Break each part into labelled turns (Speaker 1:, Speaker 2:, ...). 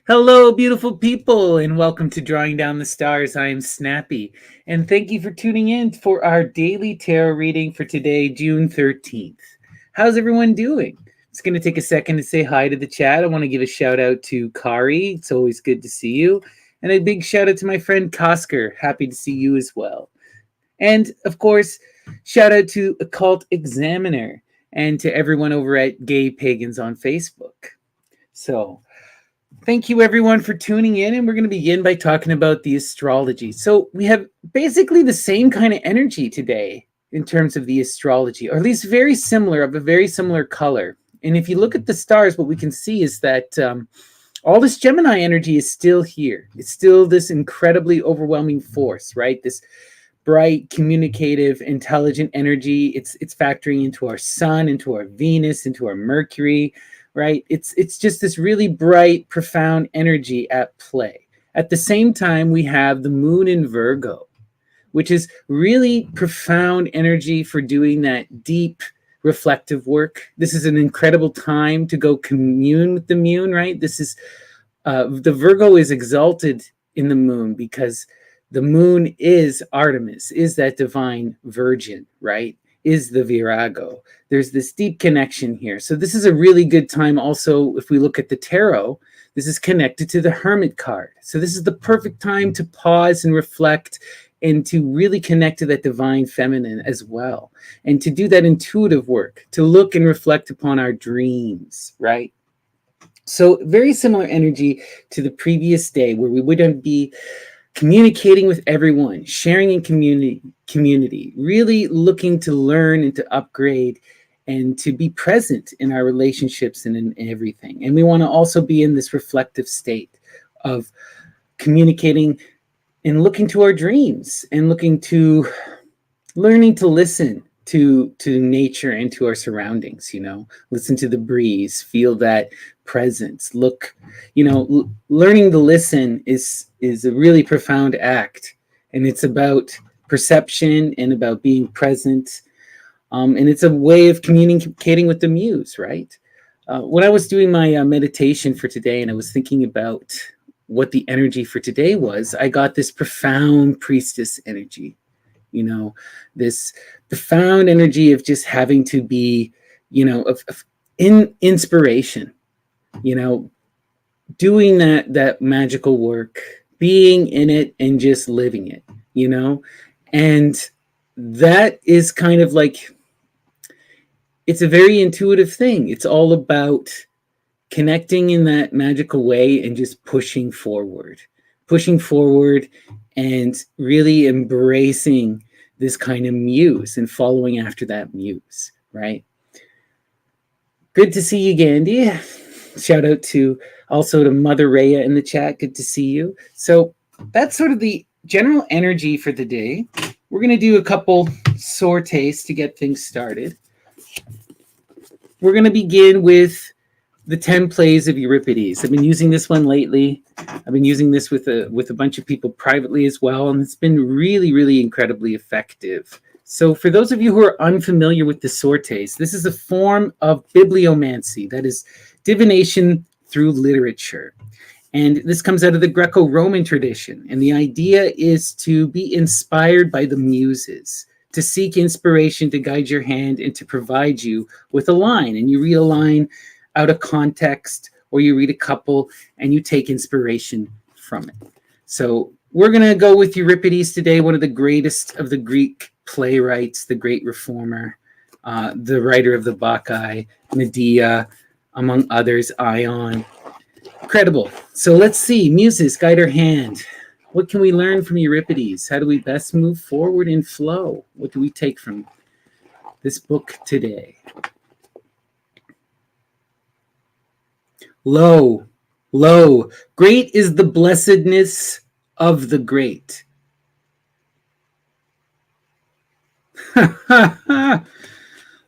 Speaker 1: Hello, beautiful people, and welcome to Drawing Down the Stars. I am Snappy, and thank you for tuning in for our daily tarot reading for today, June 13th. How's everyone doing? It's going to take a second to say hi to the chat. I want to give a shout out to Kari. It's always good to see you. And a big shout out to my friend Kosker. Happy to see you as well. And of course, shout out to Occult Examiner and to everyone over at Gay Pagans on Facebook. So, thank you everyone for tuning in, and we're going to begin by talking about the astrology. So we have basically the same kind of energy today in terms of the astrology, or at least very similar, of a very similar color. And if you look at the stars, what we can see is that all this Gemini energy is still here. It's still this incredibly overwhelming force, right? This bright, communicative, intelligent energy. It's factoring into our sun, into our Venus, into our Mercury, right? It's just this really bright, profound energy at play. At the same time, we have the moon in Virgo, which is really profound energy for doing that deep, reflective work. This is an incredible time to go commune with the moon, right? This is the Virgo is exalted in the moon because the moon is Artemis, is that divine virgin, right? Is the Virago. There's this deep connection here. So this is a really good time also, if we look at the tarot, this is connected to the Hermit card. So this is the perfect time to pause and reflect and to really connect to that divine feminine as well. And to do that intuitive work, to look and reflect upon our dreams, right? So very similar energy to the previous day where we wouldn't be communicating with everyone, sharing in community, really looking to learn and to upgrade and to be present in our relationships and in everything. And we want to also be in this reflective state of communicating and looking to our dreams and looking to learning to listen to nature and to our surroundings, listen to the breeze, feel that presence, look, learning to listen is a really profound act, and it's about perception and about being present, and it's a way of communicating with the muse, right? When I was doing my meditation for today and I was thinking about what the energy for today was, I got this profound priestess energy, this profound energy of just having to be, of inspiration, doing that magical work, being in it and just living it, and that is kind of like, it's a very intuitive thing. It's all about connecting in that magical way and just pushing forward and really embracing this kind of muse and following after that muse, right? Good to see you, Gandhi. Shout out to also to Mother Rhea in the chat. Good to see you. So that's sort of the general energy for the day. We're going to do a couple sorties to get things started. We're going to begin with the 10 plays of Euripides. I've been using this one lately. I've been using this with a bunch of people privately as well, and it's been really, really incredibly effective. So for those of you who are unfamiliar with the sortes, this is a form of bibliomancy, that is divination through literature. And this comes out of the Greco-Roman tradition. And the idea is to be inspired by the muses, to seek inspiration to guide your hand and to provide you with a line. And you read a line out of context, or you read a couple and you take inspiration from it. So we're going to go with Euripides today, one of the greatest of the Greek playwrights, the great reformer, the writer of the Bacchae, Medea, among others, Ion. Incredible. So let's see. Muses, guide our hand. What can we learn from Euripides? How do we best move forward in flow? What do we take from this book today? Lo, lo, great is the blessedness of the great.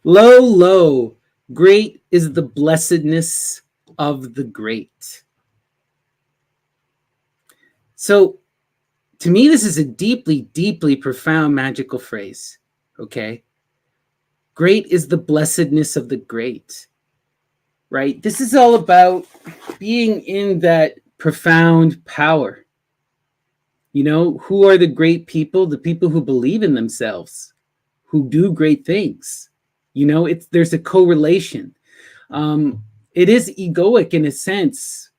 Speaker 1: Lo, lo, great is the blessedness of the great. So, to me, this is a deeply, deeply profound magical phrase, okay? Great is the blessedness of the great, right? This is all about being in that profound power. You know, who are the great people? The people who believe in themselves, who do great things. You know, there's a correlation. It is egoic in a sense,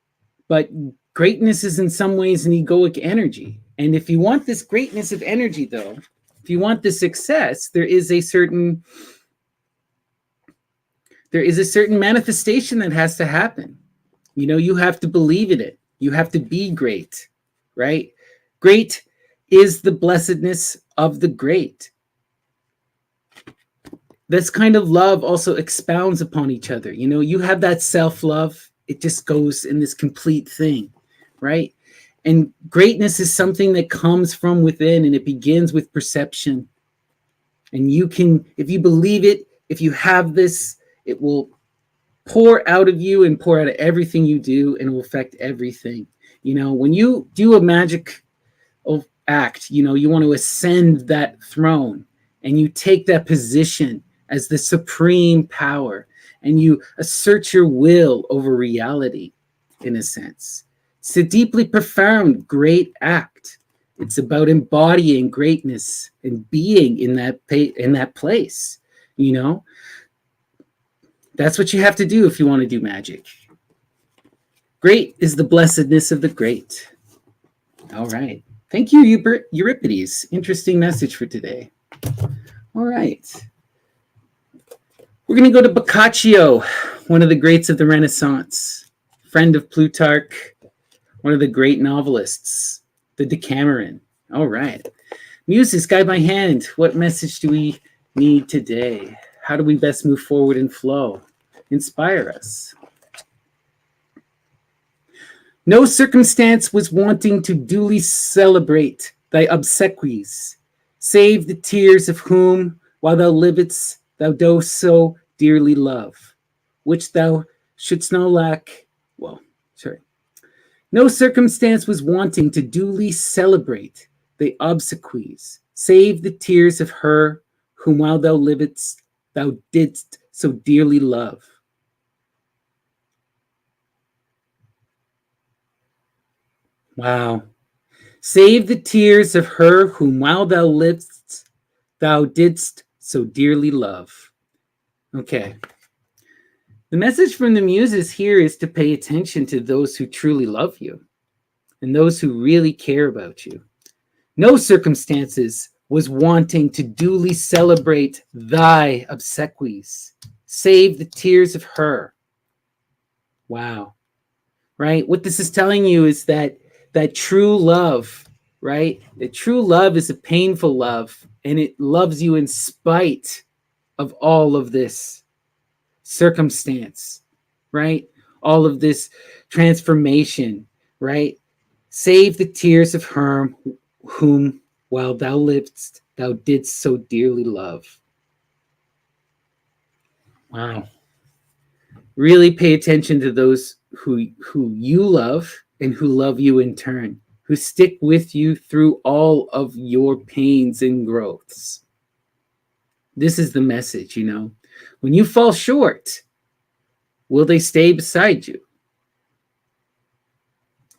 Speaker 1: but greatness is in some ways an egoic energy. And if you want this greatness of energy, though, if you want the success, there is a certain manifestation that has to happen. You know, you have to believe in it. You have to be great, right? Great is the blessedness of the great. This kind of love also expounds upon each other. You know, you have that self-love. It just goes in this complete thing, right? And greatness is something that comes from within, and it begins with perception. And you can, if you believe it, if you have this, it will pour out of you and pour out of everything you do, and it will affect everything. You know, when you do a magic act, you know, you want to ascend that throne, and you take that position as the supreme power, and you assert your will over reality, in a sense. It's a deeply profound, great act. It's about embodying greatness and being in that place, you know? That's what you have to do if you want to do magic. Great is the blessedness of the great. All right. Thank you, Euripides. Interesting message for today. All right. We're going to go to Boccaccio, one of the greats of the Renaissance, friend of Plutarch, one of the great novelists, the Decameron. All right. Muses, guide my hand. What message do we need today? How do we best move forward and flow? Inspire us. No circumstance was wanting to duly celebrate thy obsequies, save the tears of whom, while thou livest, thou dost so dearly love, which thou shouldst not lack. No circumstance was wanting to duly celebrate the obsequies, save the tears of her whom, while thou livest, thou didst so dearly love. Wow. Save the tears of her whom, while thou livest, thou didst so dearly love. Okay. The message from the Muses here is to pay attention to those who truly love you and those who really care about you. No circumstances was wanting to duly celebrate thy obsequies, save the tears of her. Wow. Right? What this is telling you is that true love, right? That true love is a painful love, and it loves you in spite of all of this circumstance, right? All of this transformation, right? Save the tears of her whom, while thou livest, thou didst so dearly love. Wow. Really pay attention to those who you love and who love you in turn, who stick with you through all of your pains and growths. This is the message, you know. When you fall short, will they stay beside you?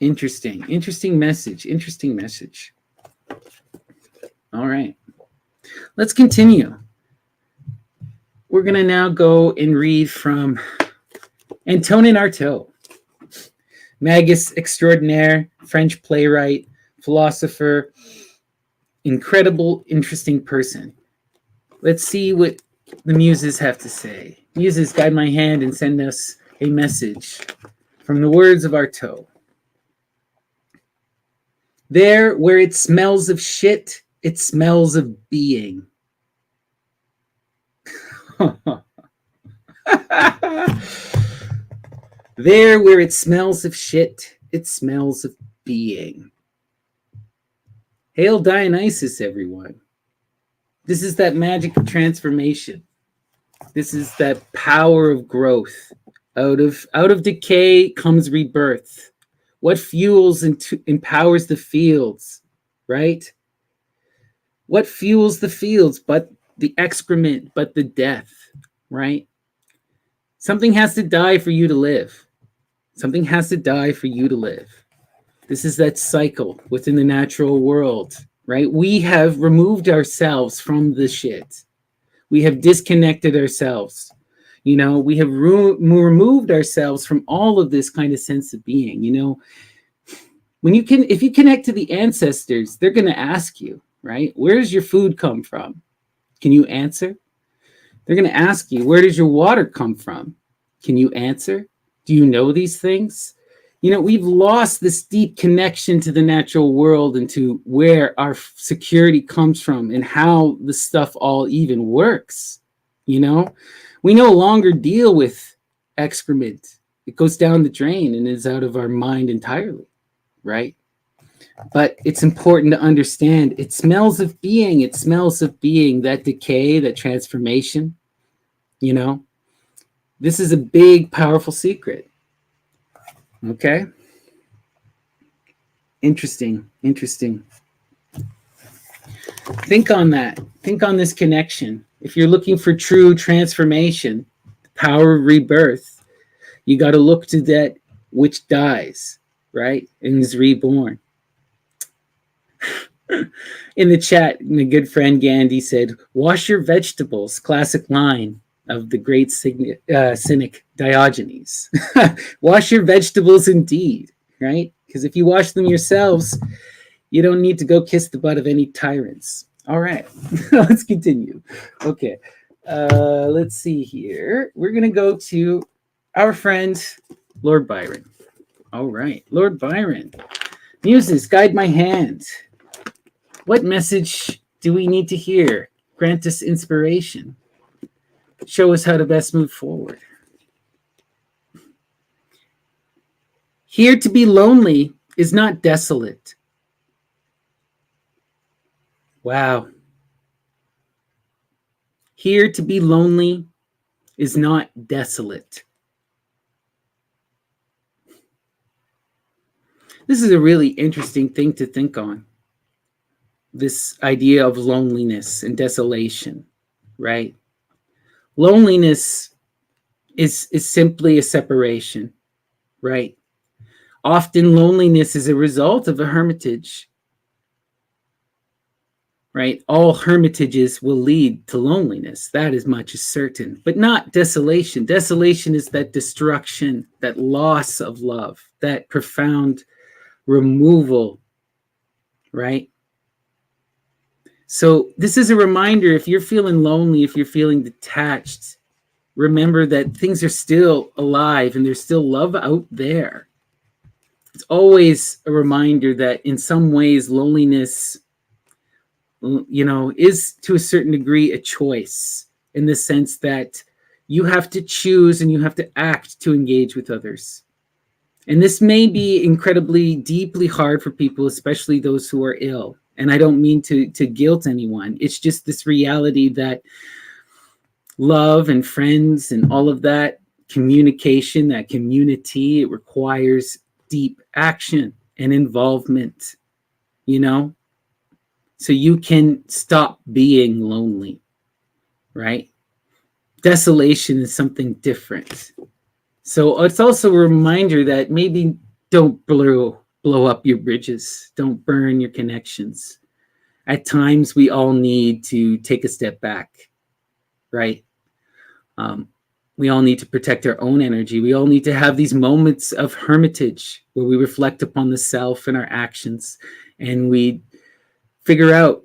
Speaker 1: Interesting message. All right, let's continue. We're going to now go and read from Antonin Artaud, magus extraordinaire, French playwright, philosopher, incredible, interesting person. Let's see what the Muses have to say. Muses, guide my hand and send us a message from the words of Artaud. There where it smells of shit, it smells of being. There where it smells of shit, it smells of being. Hail Dionysus, everyone. This is that magic of transformation. This is that power of growth. Out of decay comes rebirth. What fuels and empowers the fields, right? What fuels the fields but the excrement, but the death, right? Something has to die for you to live. Something has to die for you to live. This is that cycle within the natural world, right? We have removed ourselves from the shit. We have disconnected ourselves. We have removed ourselves from all of this kind of sense of being. If you connect to the ancestors, they're going to ask you, right? Where does your food come from? Can you answer? They're going to ask you, where does your water come from? Can you answer? Do you know these things? We've lost this deep connection to the natural world and to where our security comes from and how the stuff all even works. We no longer deal with excrement. It goes down the drain and is out of our mind entirely, right? But it's important to understand it smells of being. It smells of being, that decay, that transformation. This is a big, powerful secret. Okay? Interesting. Think on that. Think on this connection. If you're looking for true transformation, the power of rebirth, you got to look to that which dies, right? And is reborn. In the chat, my good friend Gandhi said, wash your vegetables, classic line of the great cynic Diogenes. Wash your vegetables indeed, right? Because if you wash them yourselves, you don't need to go kiss the butt of any tyrants. All right, let's continue. Okay, let's see here. We're going to go to our friend, Lord Byron. All right, Lord Byron. Muses, guide my hand. What message do we need to hear? Grant us inspiration. Show us how to best move forward. Here to be lonely is not desolate. Wow. Here to be lonely is not desolate. This is a really interesting thing to think on. This idea of loneliness and desolation, right? Loneliness is simply a separation, right? Often loneliness is a result of a hermitage, right? All hermitages will lead to loneliness. That is much is certain, but not desolation. Desolation is that destruction, that loss of love, that profound removal, right? So this is a reminder, if you're feeling lonely, if you're feeling detached, remember that things are still alive and there's still love out there. It's always a reminder that in some ways loneliness, is to a certain degree a choice, in the sense that you have to choose and you have to act to engage with others. And this may be incredibly, deeply hard for people, especially those who are ill. And I don't mean to guilt anyone. It's just this reality that love and friends and all of that communication, that community, it requires deep action and involvement, so you can stop being lonely, right? Desolation is something different. So it's also a reminder that maybe don't blow up your bridges. Don't burn your connections. At times, we all need to take a step back, right? We all need to protect our own energy. We all need to have these moments of hermitage where we reflect upon the self and our actions, and we figure out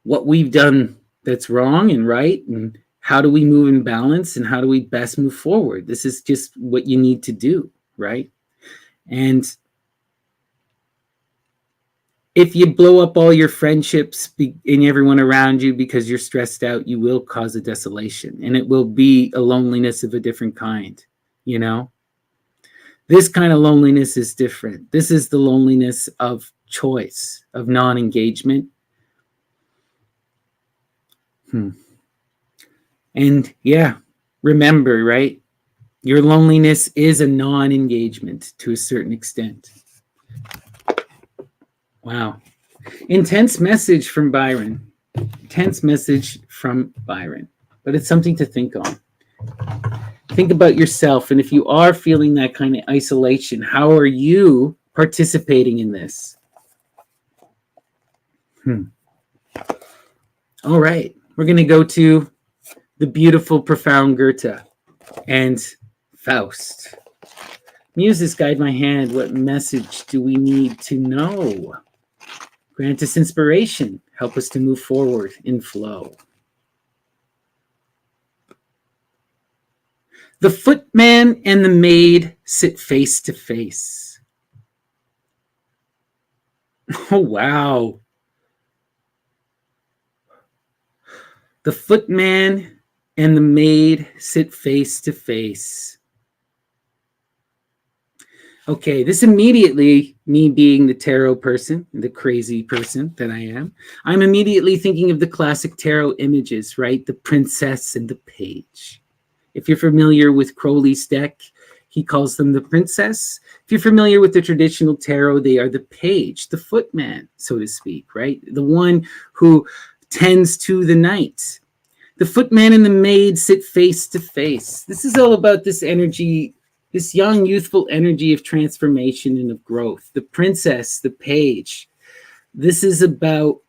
Speaker 1: what we've done that's wrong and right, and how do we move in balance, and how do we best move forward. This is just what you need to do, right? And if you blow up all your friendships and everyone around you because you're stressed out, you will cause a desolation, and it will be a loneliness of a different kind, This kind of loneliness is different. This is the loneliness of choice, of non-engagement. And yeah, remember, right? Your loneliness is a non-engagement to a certain extent. Wow. Intense message from Byron. Intense message from Byron. But it's something to think on. Think about yourself. And if you are feeling that kind of isolation, how are you participating in this. All right, we're going to go to the beautiful, profound Goethe and Faust. Muses, guide my hand. What message do we need to know? Grant us inspiration. Help us to move forward in flow. The footman and the maid sit face to face. Oh, wow. The footman and the maid sit face to face. Okay, this immediately, me being the tarot person, the crazy person that I am, I'm immediately thinking of the classic tarot images, right? The princess and the page. If you're familiar with Crowley's deck, he calls them the princess. If you're familiar with the traditional tarot, they are the page, the footman, so to speak, right? The one who tends to the knight. The footman and the maid sit face to face. This is all about this energy, this young, youthful energy of transformation and of growth. The princess, the page. This is about,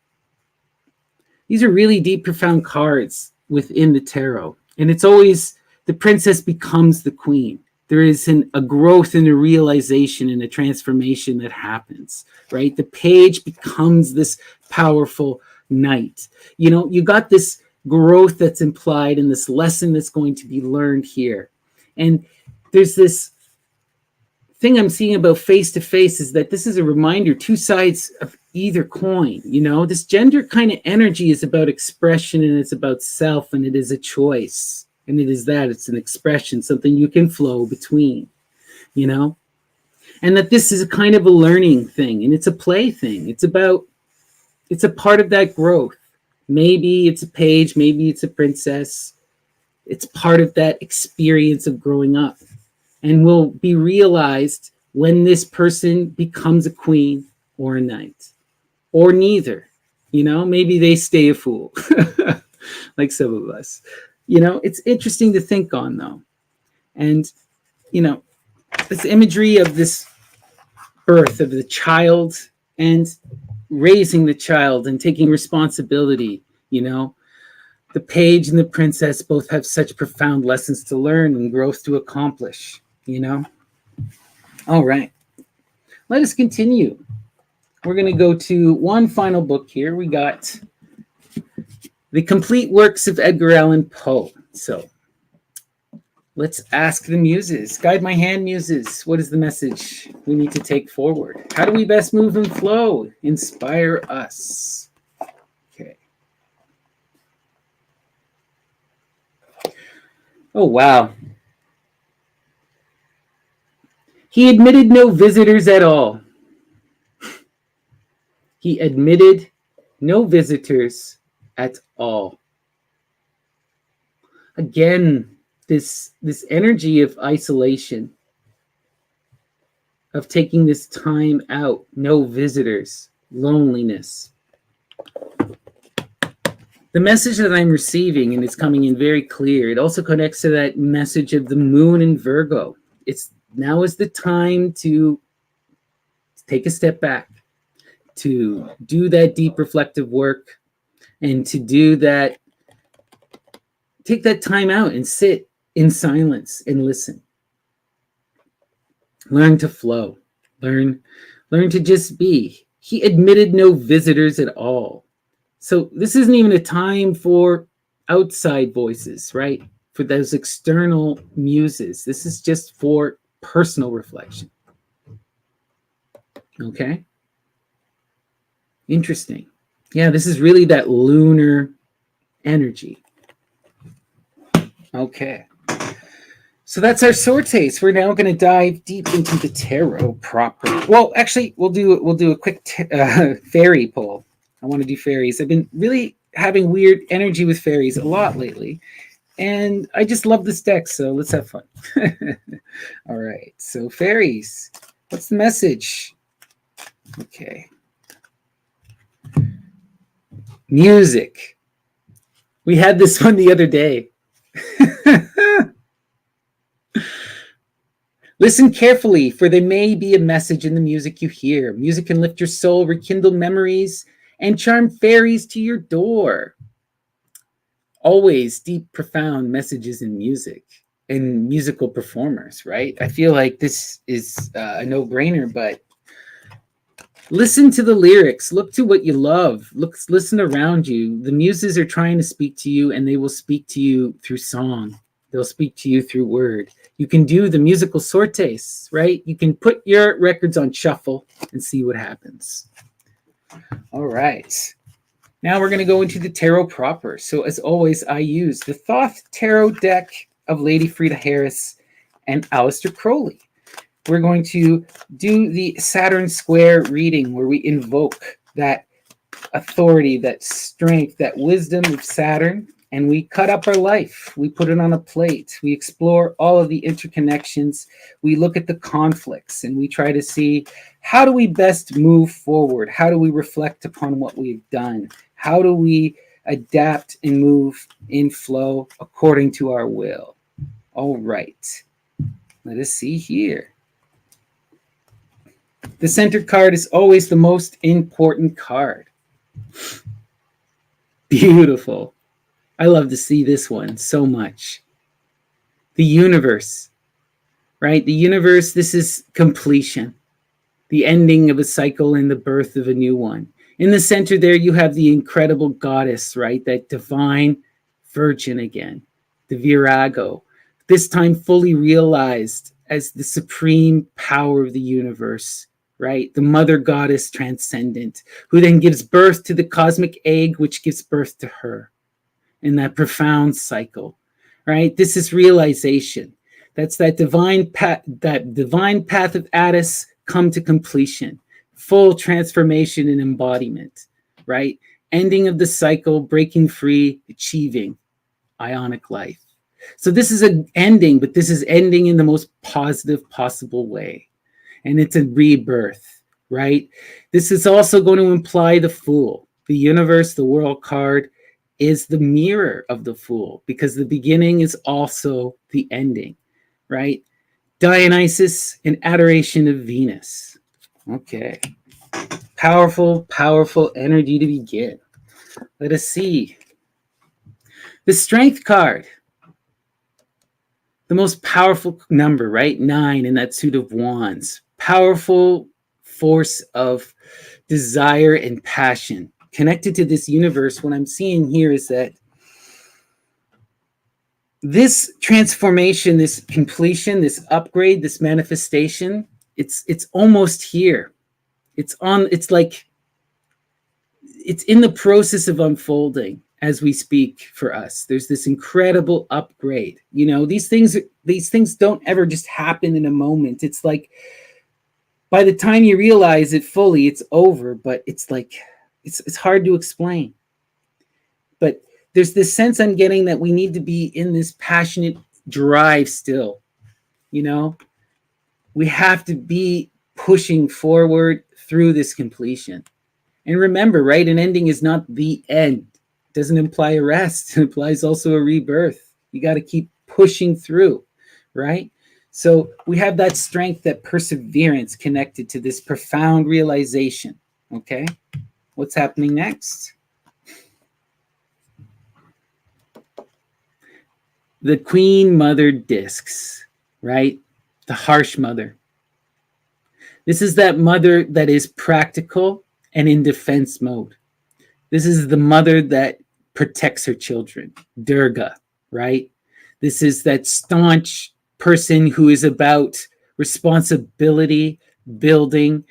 Speaker 1: these are really deep, profound cards within the tarot. And it's always, the princess becomes the queen. There is a growth and a realization and a transformation that happens, right? The page becomes this powerful knight. You know, you got this growth that's implied in this lesson that's going to be learned here. And there's this thing I'm seeing about face to face is that this is a reminder, two sides of either coin. You know, this gender kind of energy is about expression and it's about self, and it is a choice. And it is that, it's an expression, something you can flow between, you know, and that this is a kind of a learning thing and it's a play thing. It's a part of that growth. Maybe it's a page, maybe it's a princess. It's part of that experience of growing up and will be realized when this person becomes a queen or a knight or neither. You know, maybe they stay a fool like some of us. You know, it's interesting to think on, though. And, you know, this imagery of this birth of the child and raising the child and taking responsibility, you know, the page and the princess both have such profound lessons to learn and growth to accomplish, you know. All right, let us continue. We're going to go to one final book here. We got the complete works of Edgar Allan Poe. So let's ask the muses. Guide my hand, muses. What is the message we need to take forward? How do we best move and flow? Inspire us. Okay. Oh, wow. He admitted no visitors at all. He admitted no visitors at all. Again, this energy of isolation, of taking this time out, no visitors, loneliness. The message that I'm receiving, and it's coming in very clear, it also connects to that message of the moon in Virgo. It's now is the time to take a step back, to do that deep reflective work, and to do that, take that time out and sit in silence and listen. Learn to flow. Learn to just be. He admitted no visitors at all. So this isn't even a time for outside voices, right? For those external muses. This is just for personal reflection. Okay? Interesting. Yeah, this is really that lunar energy. Okay. So that's our sortes. We're now going to dive deep into the tarot proper. Well, actually, we'll do a quick fairy pull. I want to do fairies. I've been really having weird energy with fairies a lot lately, and I just love this deck. So let's have fun. All right. So fairies, what's the message? Okay. Music. We had this one the other day. Listen carefully, for there may be a message in the music you hear. Music can lift your soul, rekindle memories, and charm fairies to your door. Always deep, profound messages in music and musical performers, right? I feel like this is a no-brainer, but listen to the lyrics. Look to what you love. Listen around you. The muses are trying to speak to you, and they will speak to you through song. They'll speak to you through word. You can do the musical sortes, right? You can put your records on shuffle and see what happens. All right. Now we're going to go into the tarot proper. So as always, I use the Thoth Tarot deck of Lady Frida Harris and Aleister Crowley. We're going to do the Saturn Square reading where we invoke that authority, that strength, that wisdom of Saturn, and we cut up our life. We put it on a plate. We explore all of the interconnections. We look at the conflicts, and we try to see, how do we best move forward? How do we reflect upon what we've done? How do we adapt and move in flow according to our will? All right. Let us see here. The center card is always the most important card. Beautiful. I love to see this one so much. The universe, right? The universe, this is completion, the ending of a cycle and the birth of a new one. In the center there, you have the incredible goddess, right? That divine virgin again, the Virago, this time fully realized as the supreme power of the universe, right? The mother goddess transcendent, who then gives birth to the cosmic egg, which gives birth to her in that profound cycle, right? This is realization. That's that divine path of Attis come to completion, full transformation and embodiment, right? Ending of the cycle, breaking free, achieving ionic life. So this is an ending, but this is ending in the most positive possible way. And it's a rebirth, right? This is also going to imply the Fool. The universe, the world card, is the mirror of the Fool, because the beginning is also the ending, right? Dionysus, an adoration of Venus. Okay. Powerful, powerful energy to begin. Let us see. The Strength card. The most powerful number, right? 9 in that suit of wands. Powerful force of desire and passion. Connected to this universe, what I'm seeing here is that this transformation, this completion, this upgrade, this manifestation, it's almost here. It's in the process of unfolding as we speak for us. There's this incredible upgrade. You know, these things don't ever just happen in a moment. It's like by the time you realize it fully, it's over, but it's like it's hard to explain. But there's this sense I'm getting that we need to be in this passionate drive still. You know, we have to be pushing forward through this completion. And remember, right, an ending is not the end. It doesn't imply a rest. It implies also a rebirth. You got to keep pushing through, right? So we have that strength, that perseverance connected to this profound realization, okay? What's happening next? The Queen Mother discs, right? The harsh mother. This is that mother that is practical and in defense mode. This is the mother that protects her children, Durga, right? This is that staunch person who is about responsibility, building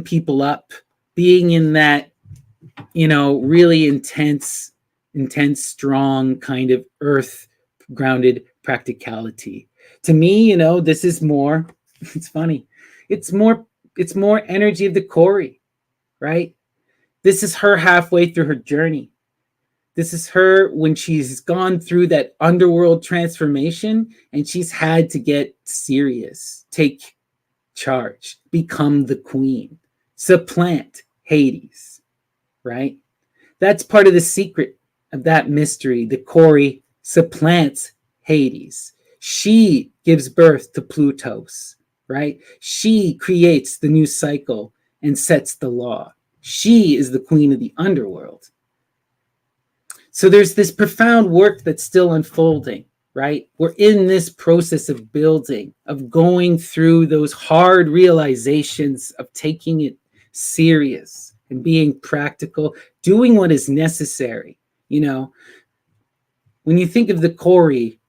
Speaker 1: people up, being in that, you know, really intense, strong kind of earth grounded practicality. To me, you know, this is more, it's funny. It's more energy of the Kori, right? This is her halfway through her journey. This is her when she's gone through that underworld transformation and she's had to get serious, take charge, become the queen, supplant Hades, right? That's part of the secret of that mystery. The Kori supplants Hades. She gives birth to Plutos, right? She creates the new cycle and sets the law. She is the queen of the underworld. So there's this profound work that's still unfolding, right? We're in this process of building, of going through those hard realizations, of taking it serious and being practical, doing what is necessary. You know, when you think of the Kori,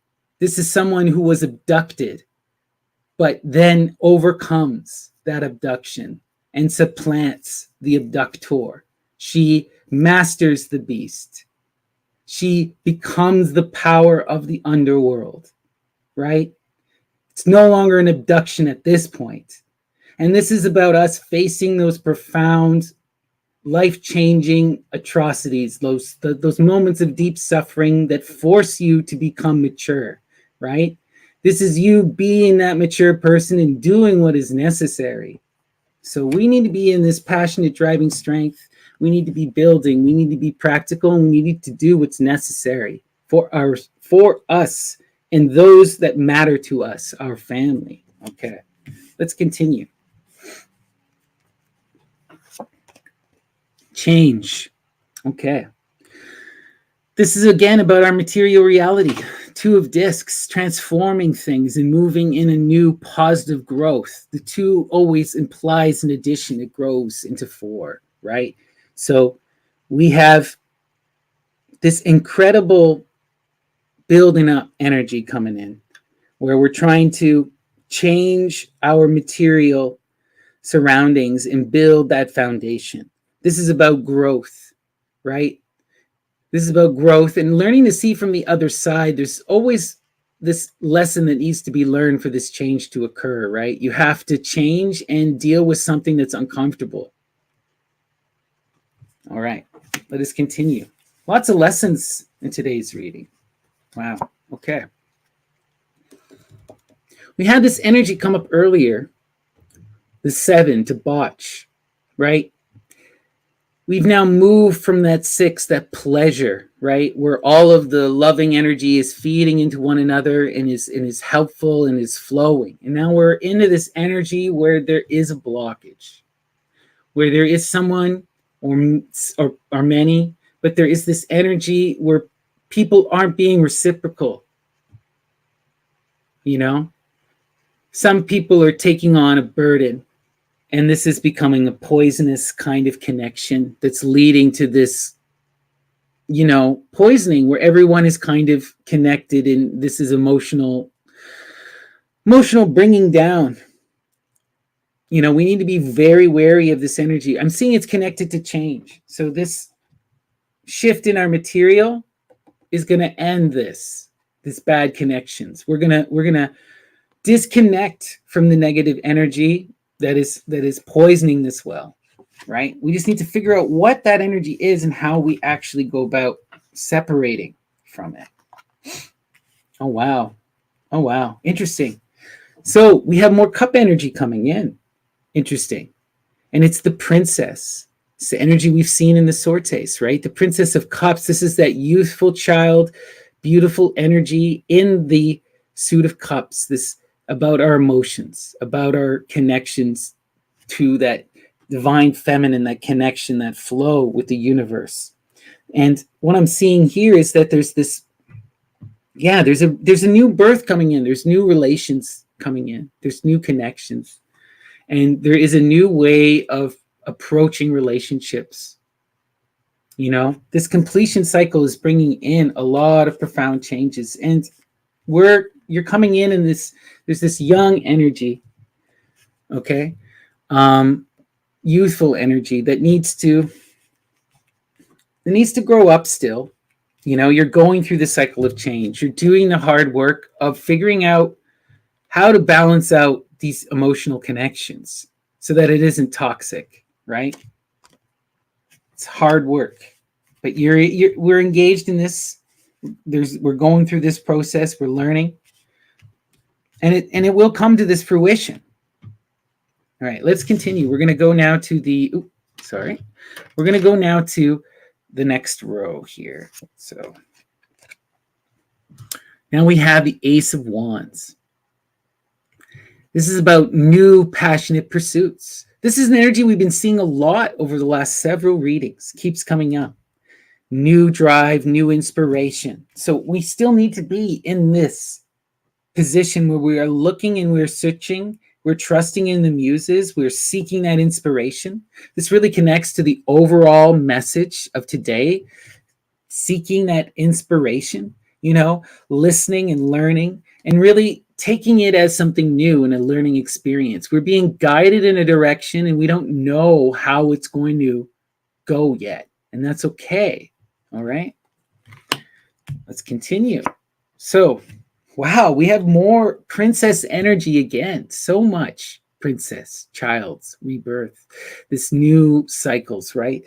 Speaker 1: this is someone who was abducted, but then overcomes that abduction and supplants the abductor. She masters the beast. She becomes the power of the underworld, right? It's no longer an abduction at this point. And this is about us facing those profound, life-changing atrocities, those moments of deep suffering that force you to become mature, right? This is you being that mature person and doing what is necessary. So we need to be in this passionate driving strength. We need to be building. We need to be practical, and we need to do what's necessary for us and those that matter to us, our family. Okay, let's continue. Change. Okay. This is again about our material reality. Two of discs, transforming things and moving in a new positive growth. The two always implies an addition. It grows into four, right? So we have this incredible building up energy coming in where we're trying to change our material surroundings and build that foundation. This is about growth, right? This is about growth and learning to see from the other side. There's always this lesson that needs to be learned for this change to occur, right? You have to change and deal with something that's uncomfortable. All right, let us continue. Lots of lessons in today's reading. Wow, okay. We had this energy come up earlier, the 7 to botch, right? We've now moved from that 6, that pleasure, right? Where all of the loving energy is feeding into one another and is helpful and is flowing. And now we're into this energy where there is a blockage, where there is someone or many, but there is this energy where people aren't being reciprocal. You know, some people are taking on a burden, and this is becoming a poisonous kind of connection that's leading to this, you know, poisoning where everyone is kind of connected, and this is emotional bringing down. You know, we need to be very wary of this energy. I'm seeing it's connected to change. So this shift in our material is going to end this bad connections. We're going to disconnect from the negative energy that is poisoning this well, right? We just need to figure out what that energy is and how we actually go about separating from it. Oh, wow. Oh, wow. Interesting. So we have more cup energy coming in. Interesting. And it's the princess. It's the energy we've seen in the sortes, right? The Princess of Cups. This is that youthful child, beautiful energy in the Suit of Cups. This about our emotions, about our connections to that divine feminine, that connection, that flow with the universe. And what I'm seeing here is that there's this, there's a new birth coming in. There's new relations coming in. There's new connections. And there is a new way of approaching relationships. You know, this completion cycle is bringing in a lot of profound changes. And you're coming in this, there's this young energy, okay? Youthful energy that needs to grow up still. You know, you're going through the cycle of change. You're doing the hard work of figuring out how to balance out these emotional connections so that it isn't toxic, right? It's hard work, but we're engaged in this. We're going through this process. We're learning, and it will come to this fruition. All right, let's continue. We're going to go now to we're going to go now to the next row here. So now we have the Ace of Wands. This is about new passionate pursuits. This is an energy we've been seeing a lot over the last several readings, keeps coming up. New drive, new inspiration. So we still need to be in this position where we are looking and we're searching, we're trusting in the muses, we're seeking that inspiration. This really connects to the overall message of today, seeking that inspiration, listening and learning and really taking it as something new and a learning experience. We're being guided in a direction and we don't know how it's going to go yet. And that's okay. All right. Let's continue. So, wow, we have more princess energy again. So much princess, child's rebirth, this new cycles, right?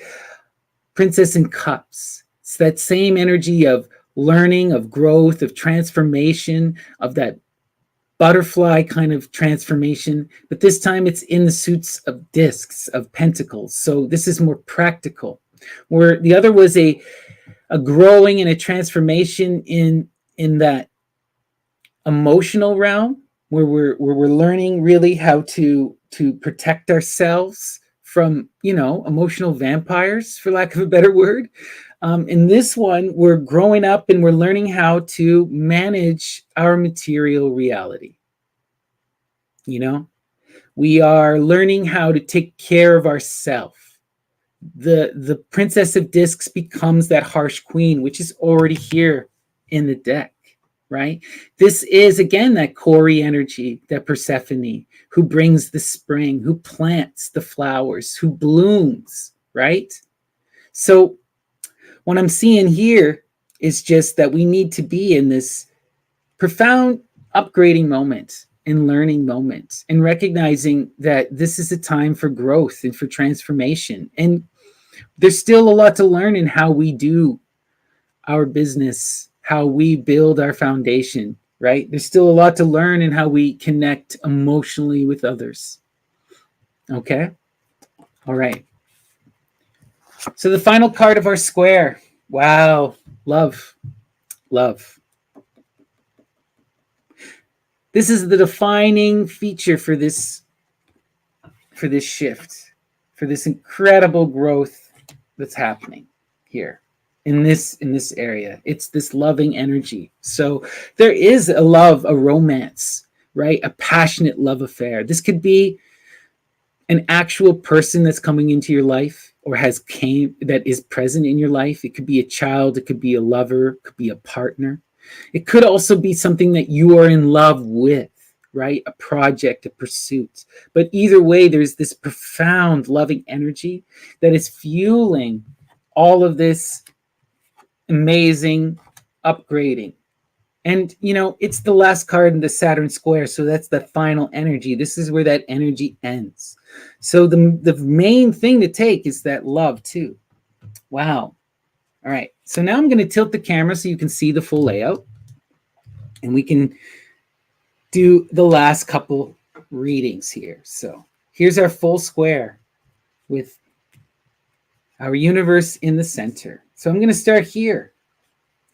Speaker 1: Princess in cups. It's that same energy of learning, of growth, of transformation, of that butterfly kind of transformation. But this time it's in the suits of discs, of pentacles. So this is more practical. Where the other was a growing and a transformation in that emotional realm where we're learning really how to protect ourselves from emotional vampires, for lack of a better word. In this one, we're growing up and we're learning how to manage our material reality. We are learning how to take care of ourselves. The Princess of Discs becomes that harsh queen, which is already here in the deck, right? This is, again, that Cori energy, that Persephone, who brings the spring, who plants the flowers, who blooms, right? So what I'm seeing here is just that we need to be in this profound upgrading moment and learning moment and recognizing that this is a time for growth and for transformation. And there's still a lot to learn in how we do our business, how we build our foundation, right? There's still a lot to learn in how we connect emotionally with others. Okay? All right. So the final card of our square. Wow. Love. Love. This is the defining feature for this shift, for this incredible growth that's happening here in this area. It's this loving energy. So there is a love, a romance, right? A passionate love affair. This could be an actual person that's coming into your life or that is present in your life. It could be a child, it could be a lover, it could be a partner. It could also be something that you are in love with, right? A project, a pursuit. But either way, there's this profound loving energy that is fueling all of this amazing upgrading. And, it's the last card in the Saturn square. So that's the final energy. This is where that energy ends. So the main thing to take is that love too. Wow. All right. So now I'm going to tilt the camera so you can see the full layout. And we can do the last couple readings here. So here's our full square with our universe in the center. So I'm going to start here.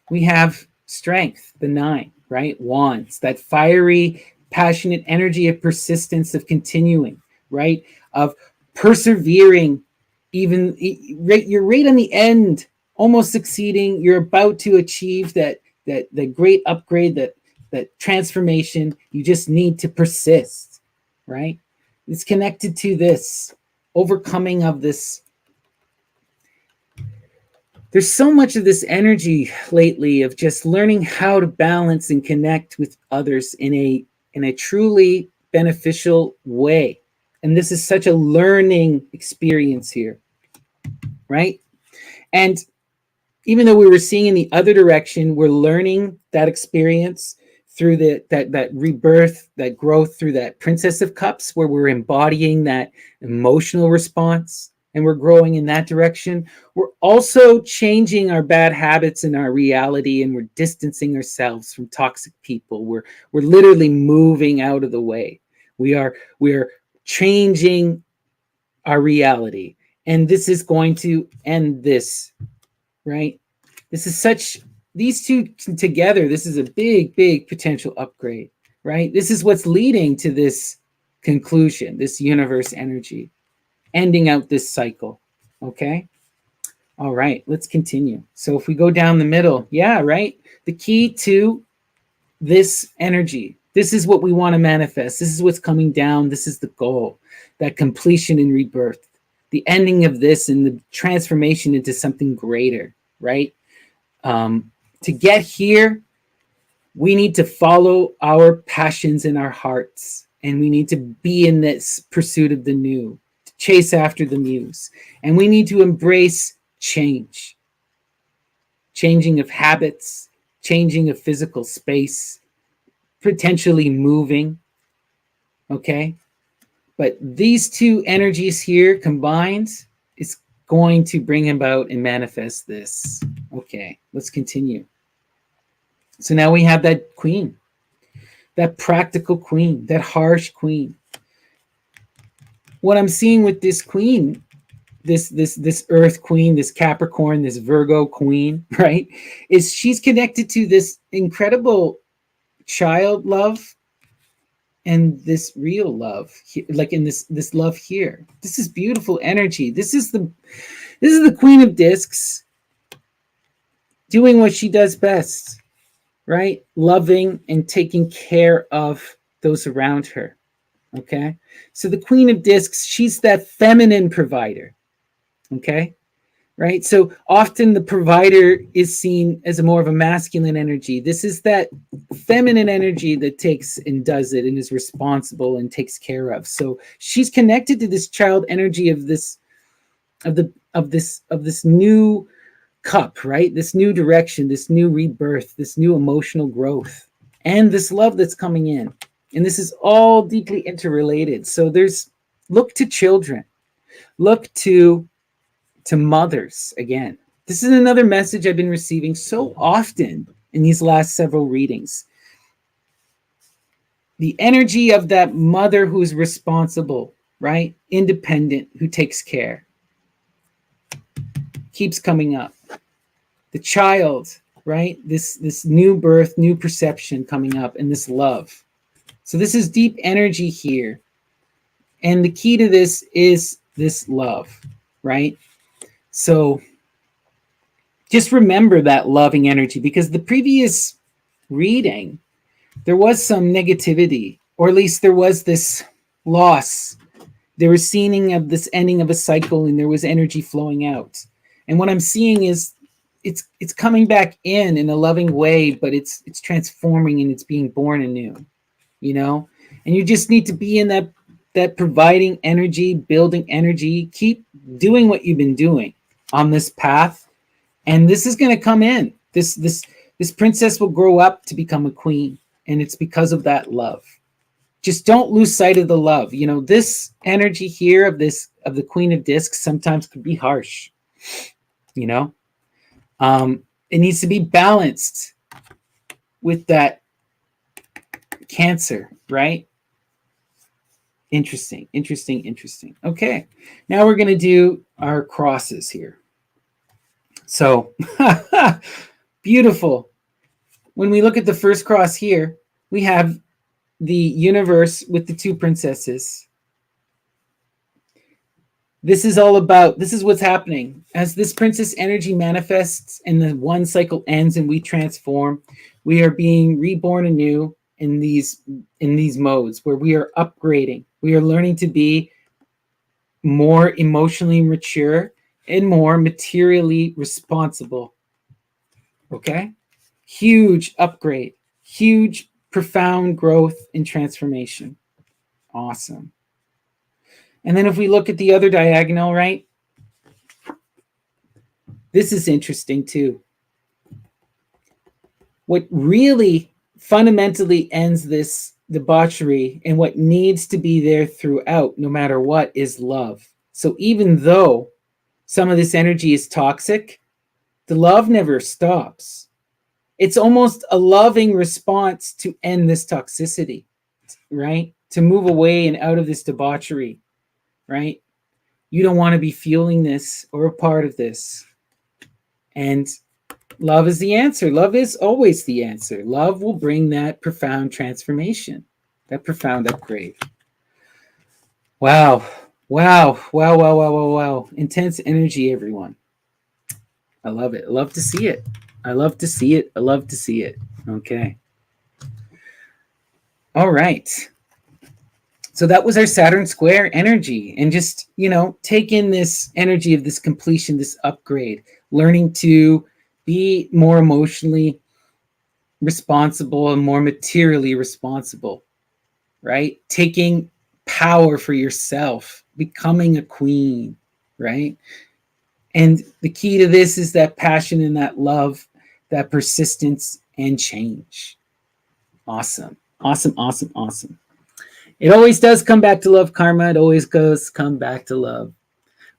Speaker 1: We have strength, the 9, right? Wands, that fiery, passionate energy of persistence, of continuing, right? Of persevering, even you're right on the end, almost succeeding. You're about to achieve that great upgrade, that transformation. You just need to persist, right? It's connected to this overcoming of this. There's so much of this energy lately of just learning how to balance and connect with others in a truly beneficial way. And this is such a learning experience here, right? And even though we were seeing in the other direction, we're learning that experience through that rebirth, that growth through that Princess of Cups, where we're embodying that emotional response and we're growing in that direction. We're also changing our bad habits in our reality, and we're distancing ourselves from toxic people. We're literally moving out of the way. We're changing our reality, and this is going to end this, right? This is these two together, this is a big potential upgrade, right? This is what's leading to this conclusion, this universe energy, ending out this cycle. Okay? All right, let's continue. So if we go down the middle, yeah, right? The key to this energy, this is what we want to manifest. This is what's coming down. This is the goal, that completion and rebirth, the ending of this and the transformation into something greater, right? To get here, we need to follow our passions in our hearts, and we need to be in this pursuit of the new, to chase after the muse, and we need to embrace change, changing of habits, changing of physical space, potentially moving. Okay, but these two energies here combined is going to bring about and manifest this. Okay, let's continue. So now we have that queen, that practical queen, that harsh queen. What I'm seeing with this queen, this earth queen, this Capricorn, this Virgo queen, right, is she's connected to this incredible child love and this real love, like in this love here. This is beautiful energy. This is the Queen of Discs doing what she does best, right? Loving and taking care of those around her. Okay, so the Queen of Discs, she's that feminine provider. Okay, right? So often the provider is seen as a more of a masculine energy. This is that feminine energy that takes and does it and is responsible and takes care of. So she's connected to this child energy of this new cup, right? This new direction, this new rebirth, this new emotional growth, and this love that's coming in. And this is all deeply interrelated. So look to children, look to mothers again. This is another message I've been receiving so often in these last several readings. The energy of that mother who's responsible, right? Independent, who takes care, keeps coming up. The child, right? This new birth, new perception coming up, and this love. So this is deep energy here. And the key to this is this love, right? So just remember that loving energy, because the previous reading, there was some negativity, or at least there was this loss. There was seeing of this ending of a cycle, and there was energy flowing out. And what I'm seeing is it's coming back in a loving way, but it's transforming and it's being born anew, you know? And you just need to be in that providing energy, building energy. Keep doing what you've been doing on this path, and this is going to come in. This princess will grow up to become a queen, and it's because of that love. Just don't lose sight of the love. You know, this energy here of the Queen of Discs sometimes could be harsh. You know, it needs to be balanced with that Cancer, right? Interesting. Okay, now we're going to do our crosses here. So, beautiful. When we look at the first cross here, we have the universe with the two princesses. This is what's happening. As this princess energy manifests and the one cycle ends and we transform, we are being reborn anew in these modes where we are upgrading. We are learning to be more emotionally mature and more materially responsible. Okay? Huge upgrade, huge, profound growth and transformation. Awesome. And then if we look at the other diagonal, right? This is interesting too. What really fundamentally ends this debauchery and what needs to be there throughout, no matter what, is love. So even though some of this energy is toxic, the love never stops. It's almost a loving response to end this toxicity, right? To move away and out of this debauchery, right? You don't want to be fueling this or a part of this. And love is the answer. Love is always the answer. Love will bring that profound transformation, that profound upgrade. Wow. Wow. Wow. Wow. Wow. Wow. Wow. Intense energy, everyone. I love it. I love to see it. I love to see it. I love to see it. Okay. All right. So that was our Saturn square energy. And just, take in this energy of this completion, this upgrade, learning to be more emotionally responsible and more materially responsible, right? Taking power for yourself, becoming a queen, right? And the key to this is that passion and that love, that persistence and change. Awesome. Awesome. Awesome. Awesome. It always does come back to love, karma. It always goes come back to love.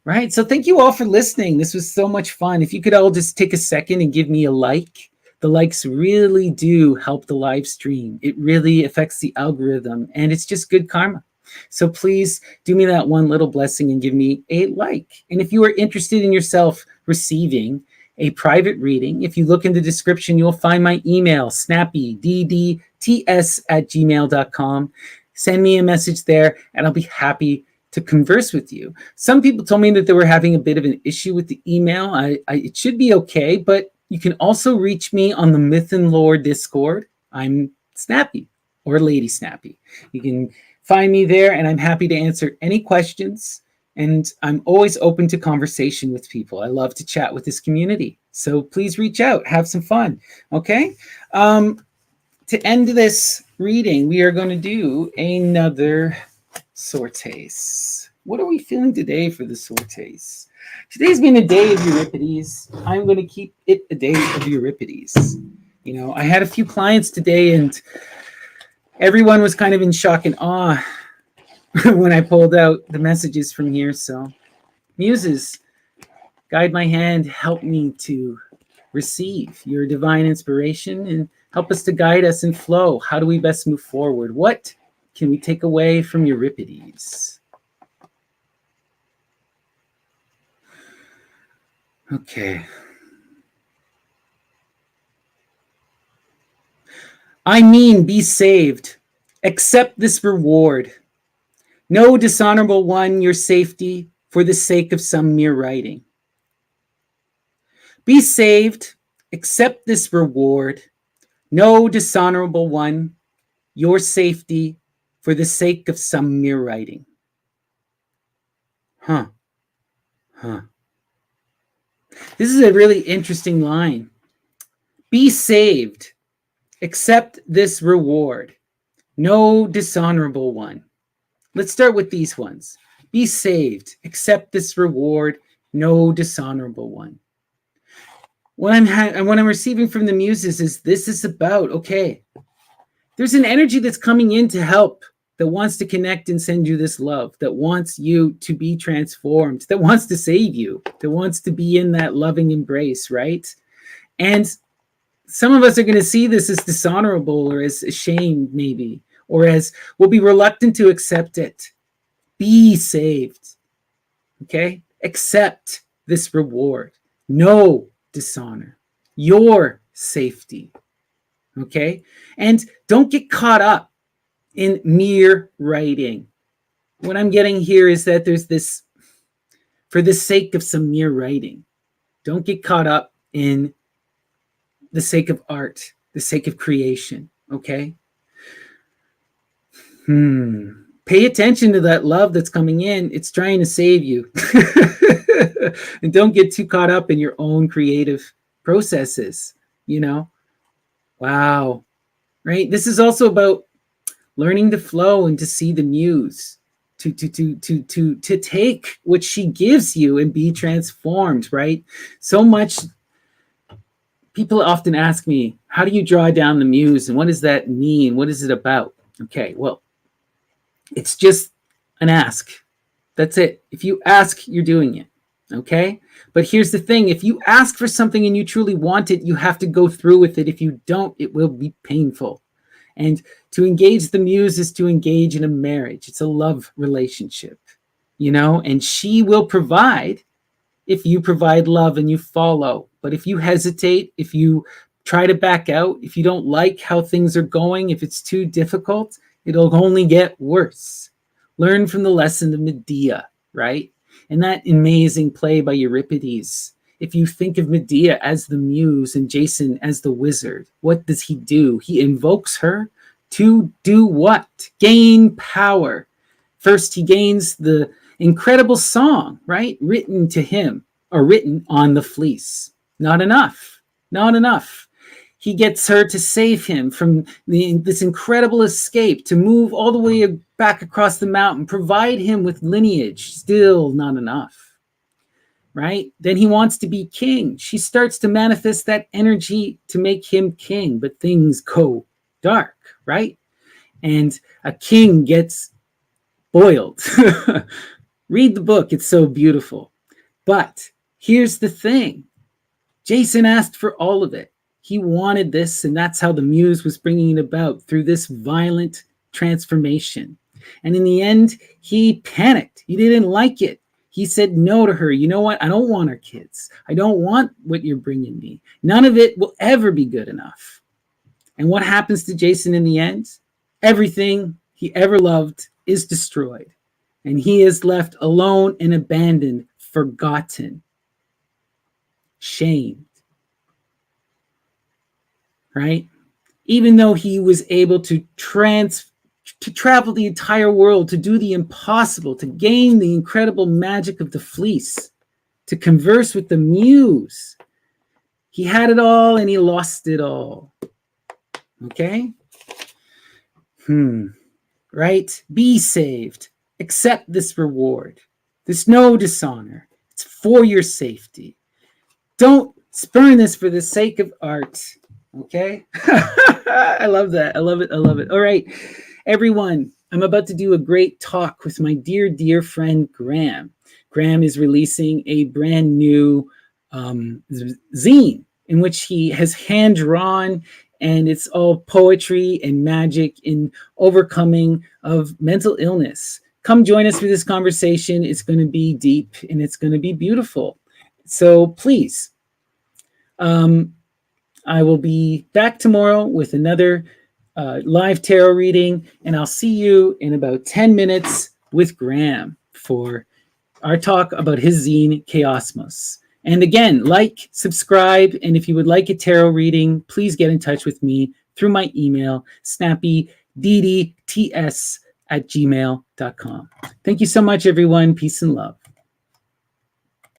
Speaker 1: Right. So thank you all for listening. This was so much fun. If you could all just take a second and give me a like. The likes really do help the live stream. It really affects the algorithm and it's just good karma. So please do me that one little blessing and give me a like. And if you are interested in yourself receiving a private reading, if you look in the description, you'll find my email, snappyddts@gmail.com. Send me a message there and I'll be happy to converse with you. Some people told me that they were having a bit of an issue with the email. It should be okay, but you can also reach me on the Myth and Lore Discord. I'm Snappy or Lady Snappy. You can find me there and I'm happy to answer any questions. And I'm always open to conversation with people. I love to chat with this community. So please reach out, have some fun. Okay. To end this reading, we are going to do another sortes. What are we feeling today for the sortes? Today's been a day of Euripides. I'm going to keep it a day of Euripides. I had a few clients today and everyone was kind of in shock and awe when I pulled out the messages from here. So, muses, guide my hand, help me to receive your divine inspiration and help us to guide us in flow. How do we best move forward? What can we take away from Euripides? Okay. I mean, be saved. Accept this reward. No dishonorable one your safety for the sake of some mere writing. Be saved. Accept this reward. No dishonorable one your safety for the sake of some mere writing. Huh. This is a really interesting line. Be saved. Accept this reward. No dishonorable one. Let's start with these ones. Be saved. Accept this reward. No dishonorable one. What I'm receiving from the muses is this is about, okay, there's an energy that's coming in to help, that wants to connect and send you this love, that wants you to be transformed, that wants to save you, that wants to be in that loving embrace, right? And some of us are going to see this as dishonorable or as ashamed, maybe, or as we'll be reluctant to accept it. Be saved. Okay? Accept this reward. No dishonor. Your safety. Okay? And don't get caught up in mere writing. What I'm getting here is that there's this, for the sake of some mere writing. Don't get caught up in the sake of art, the sake of creation, okay? Pay attention to that love that's coming in. It's trying to save you. And don't get too caught up in your own creative processes, Wow. Right? This is also about learning to flow and to see the muse, to take what she gives you and be transformed, right? So much. People often ask me, how do you draw down the muse and what does that mean? What is it about? Okay, well, it's just an ask. That's it. If you ask, you're doing it. Okay? But here's the thing. If you ask for something and you truly want it, you have to go through with it. If you don't, it will be painful. And to engage the muse is to engage in a marriage. It's a love relationship, and she will provide if you provide love and you follow. But if you hesitate, if you try to back out, if you don't like how things are going, if it's too difficult, it'll only get worse. Learn from the lesson of Medea, right? And that amazing play by Euripides. If you think of Medea as the muse and Jason as the wizard, what does he do? He invokes her to do what? Gain power. First, he gains the incredible song, right? Written to him or written on the fleece. Not enough. Not enough. He gets her to save him from this incredible escape, to move all the way back across the mountain, provide him with lineage. Still not enough, right? Then he wants to be king. She starts to manifest that energy to make him king, but things go dark, right? And a king gets boiled. Read the book. It's so beautiful. But here's the thing. Jason asked for all of it. He wanted this, and that's how the muse was bringing it about, through this violent transformation. And in the end, he panicked. He didn't like it. He said no to her. You know what? I don't want our kids. I don't want what you're bringing me. None of it will ever be good enough. And what happens to Jason in the end? Everything he ever loved is destroyed. And he is left alone and abandoned, forgotten, shamed. Right? Even though he was able to travel the entire world, to do the impossible, to gain the incredible magic of the fleece, to converse with the muse, he had it all and he lost it all. Okay? Right? Be saved. Accept this reward. There's no dishonor. It's for your safety. Don't spurn this for the sake of art. Okay? I love that. I love it. I love it. All right, everyone, I'm about to do a great talk with my dear, dear friend, Graham. Graham is releasing a brand new zine in which he has hand-drawn, and it's all poetry and magic in overcoming of mental illness. Come join us for this conversation. It's going to be deep and it's going to be beautiful. So please, I will be back tomorrow with another live tarot reading, and I'll see you in about 10 minutes with Graham for our talk about his zine, Chaosmos. And again, like, subscribe, and if you would like a tarot reading, please get in touch with me through my email, snappyddts@gmail.com. Thank you so much, everyone. Peace and love.